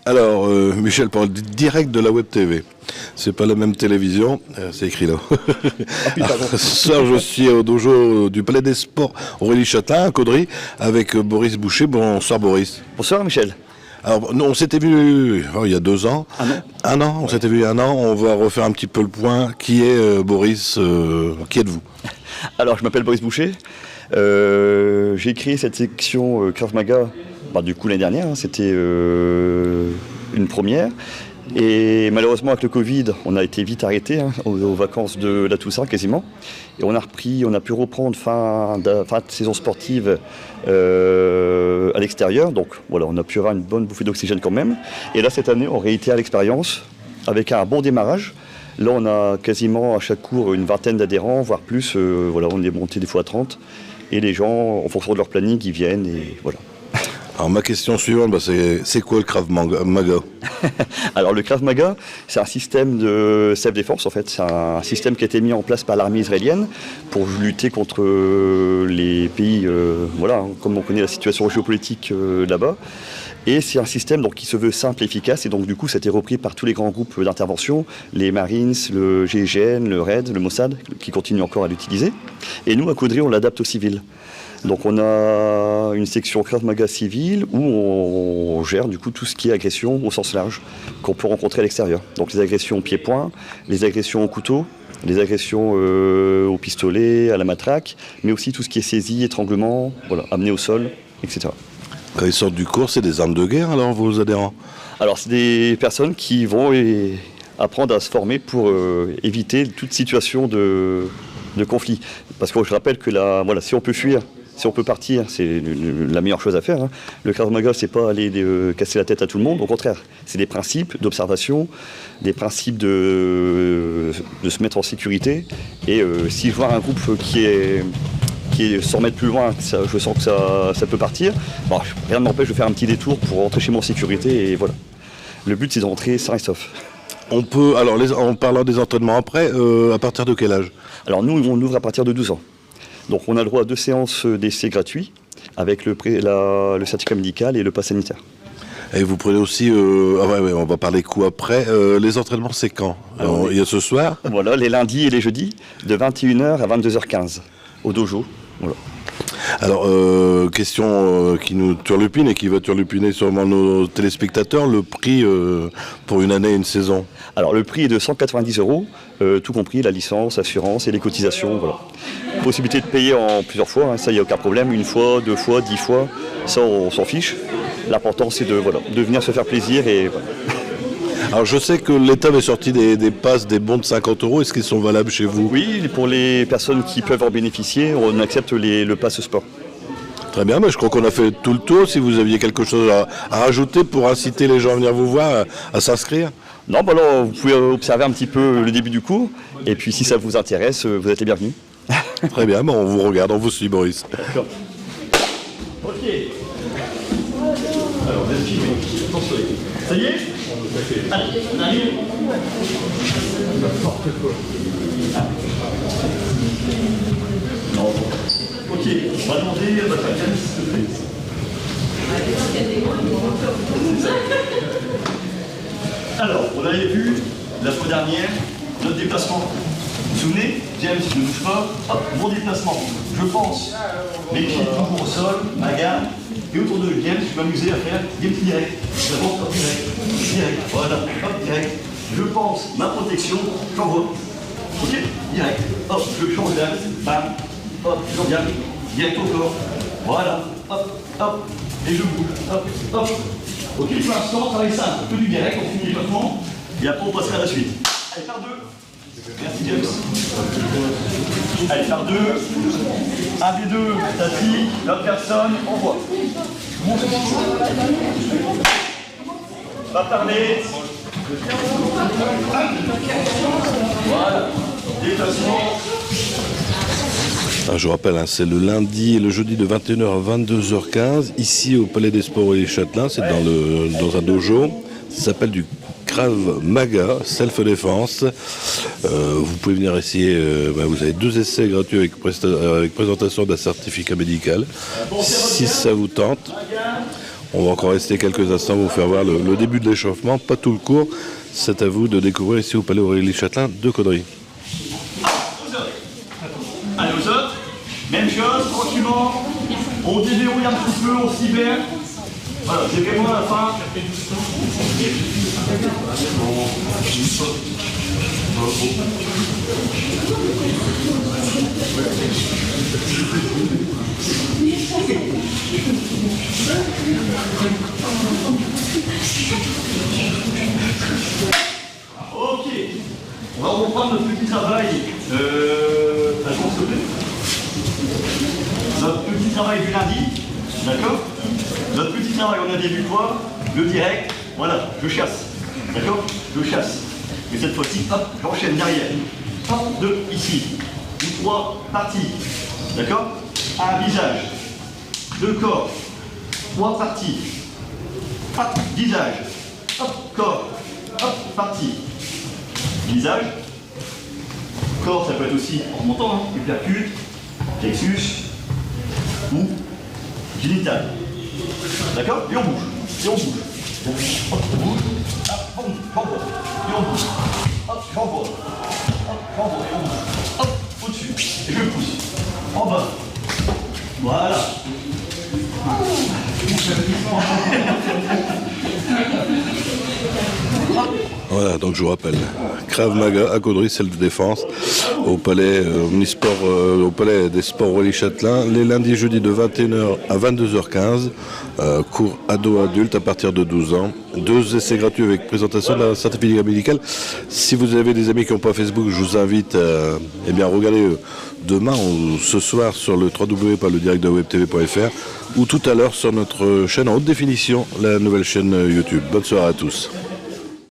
Alors, Michel parle direct de la Web TV. C'est pas la même télévision, c'est écrit là. Ce soir, je suis au dojo du Palais des Sports Aurélie Châtelain, à Caudry, avec Boris Boucher. Bonsoir Boris. Bonsoir Michel. Alors, nous, on s'était vu il y a 2 ans. Un an. On s'était vu il y a un an. On va refaire un petit peu le point. Qui est Boris Qui êtes-vous? Alors, je m'appelle Boris Boucher. J'ai créé cette section Krav Maga du coup l'année dernière. C'était une première. Et malheureusement, avec le Covid, on a été vite arrêté aux vacances de la Toussaint quasiment. Et on a pu reprendre fin de saison sportive à l'extérieur. Donc voilà, on a pu avoir une bonne bouffée d'oxygène quand même. Et là, cette année, on réitère l'expérience avec un bon démarrage. Là, on a quasiment à chaque cours une vingtaine d'adhérents, voire plus. Voilà, on est monté des fois à 30. Et les gens, en fonction de leur planning, ils viennent et voilà. Alors ma question suivante, c'est quoi le Krav Maga? Alors le Krav Maga, c'est un système de self-défense en fait. C'est un système qui a été mis en place par l'armée israélienne pour lutter contre les pays, comme on connaît la situation géopolitique là-bas. Et c'est un système qui se veut simple et efficace, et donc du coup ça a été repris par tous les grands groupes d'intervention, les Marines, le GIGN, le RAID, le Mossad, qui continuent encore à l'utiliser. Et nous à Caudry, on l'adapte aux civils. Donc on a une section Krav Maga civile où on gère du coup tout ce qui est agression au sens large qu'on peut rencontrer à l'extérieur. Donc les agressions au pied-point, les agressions au couteau, les agressions au pistolet, à la matraque, mais aussi tout ce qui est saisie, étranglement, amené au sol, etc. Quand ils sortent du cours, c'est des armes de guerre alors vos adhérents? Alors c'est des personnes qui vont apprendre à se former pour éviter toute situation de conflit. Parce que je rappelle que si on peut fuir, si on peut partir, c'est la meilleure chose à faire. Le Krav Maga, c'est pas aller casser la tête à tout le monde, au contraire. C'est des principes d'observation, des principes de se mettre en sécurité. Et si je vois un groupe qui est 100 mètres plus loin, je sens que ça peut partir, rien ne m'empêche de faire un petit détour pour rentrer chez moi en sécurité. Et voilà. Le but, c'est de rentrer sain et sauf. On peut, alors en parlant des entraînements après, à partir de quel âge? Alors nous, on ouvre à partir de 12 ans. Donc on a le droit à 2 séances d'essai gratuits avec le certificat médical et le pass sanitaire. Et vous prenez aussi, on va parler coûts après, les entraînements c'est quand? Il y a ce soir? Voilà, les lundis et les jeudis, de 21h à 22h15, au dojo. Voilà. Alors, question qui nous turlupine et qui va turlupiner sûrement nos téléspectateurs, le prix pour une année et une saison? Alors le prix est de 190 €, tout compris, la licence, l'assurance et les cotisations. Voilà. Possibilité de payer en plusieurs fois, ça il n'y a aucun problème, 1 fois, 2 fois, 10 fois, ça on s'en fiche. L'important c'est de venir se faire plaisir et voilà. Alors je sais que l'État avait sorti des passes, des bons de 50 €, est-ce qu'ils sont valables chez vous? Oui, pour les personnes qui peuvent en bénéficier, on accepte le pass sport. Très bien, je crois qu'on a fait tout le tour. Si vous aviez quelque chose à rajouter pour inciter les gens à venir vous voir, à s'inscrire? Non, là, vous pouvez observer un petit peu le début du cours, et puis si ça vous intéresse, vous êtes les bienvenus. Très bien, on vous regarde, on vous suit Boris. D'accord. Ok. Alors, vous êtes filmé. Attention. Ça y est? Allez, on arrive. Non. Ok, on va demander à votre accueil, s'il te plaît. Alors, on avait vu la fois dernière notre déplacement. Vous vous souvenez? James, ne bouge pas. Hop, mon déplacement. Je pense. Les pieds toujours au sol, ma gamme. Et autour de James, je vais m'amuser à faire des petits directs. D'abord, hop, direct. Voilà, hop, direct. Je pense, ma protection, j'envoie. Ok? Direct. Hop, je change d'axe. Bam. Hop, je reviens. Direct au corps. Voilà. Hop, hop. Et je bouge. Hop, hop. Ok, pour l'instant, travail simple. Que du direct, on finit le déplacement. Et après, on passera à la suite. Allez, par 2. Merci James. Allez, par 2. Un des deux, tapis, l'autre personne, envoie. Pas parler. Voilà. Déplacement. Alors, je rappelle, c'est le lundi et le jeudi de 21h à 22h15, ici au Palais des Sports Aurélie Châtelain, c'est dans un dojo. Ça s'appelle du Krav Maga, self-défense. Vous pouvez venir essayer, vous avez 2 essais gratuits avec présentation d'un certificat médical. Si ça vous tente, On va encore rester quelques instants pour vous faire voir le début de l'échauffement, pas tout le cours. C'est à vous de découvrir ici au Palais Aurélie Châtelain de Caudry. Allez aux autres, même chose, tranquillement, on déverrouille un petit peu, on s'y met. Voilà, c'est vraiment à la fin. Ok, on va reprendre notre petit travail. Notre petit travail du lundi, d'accord? Notre petit travail, on a vu quoi? Le direct, voilà, je chasse, d'accord? Je chasse. Et cette fois-ci, hop, j'enchaîne derrière. Hop, 2 ici, ou 3 parties, d'accord? Un visage, 2 corps, 3 parties, hop, visage, hop, corps, hop, partie, visage, corps, ça peut être aussi en remontant, hein, uppercut, plexus ou génital. D'accord? Et on bouge. Et on bouge. Hop, on bouge. Hop, boum, j'envoie. Et on bouge. Hop, j'envoie. Hop, j'envoie. Et on bouge. Hop, au-dessus. Et je pousse. En bas. Voilà. Voilà, donc je vous rappelle, Krav Maga à Caudry, self-défense, au palais omnisport, au palais des sports Aurélie Châtelain, les lundis et jeudis de 21h à 22h15, cours ado-adulte à partir de 12 ans, 2 essais gratuits avec présentation d'un certificat médical. Si vous avez des amis qui n'ont pas Facebook, je vous invite à regarder demain ou ce soir sur le www.ledirectdewebtv.fr ou tout à l'heure sur notre chaîne en haute définition, la nouvelle chaîne YouTube. Bonne soirée à tous.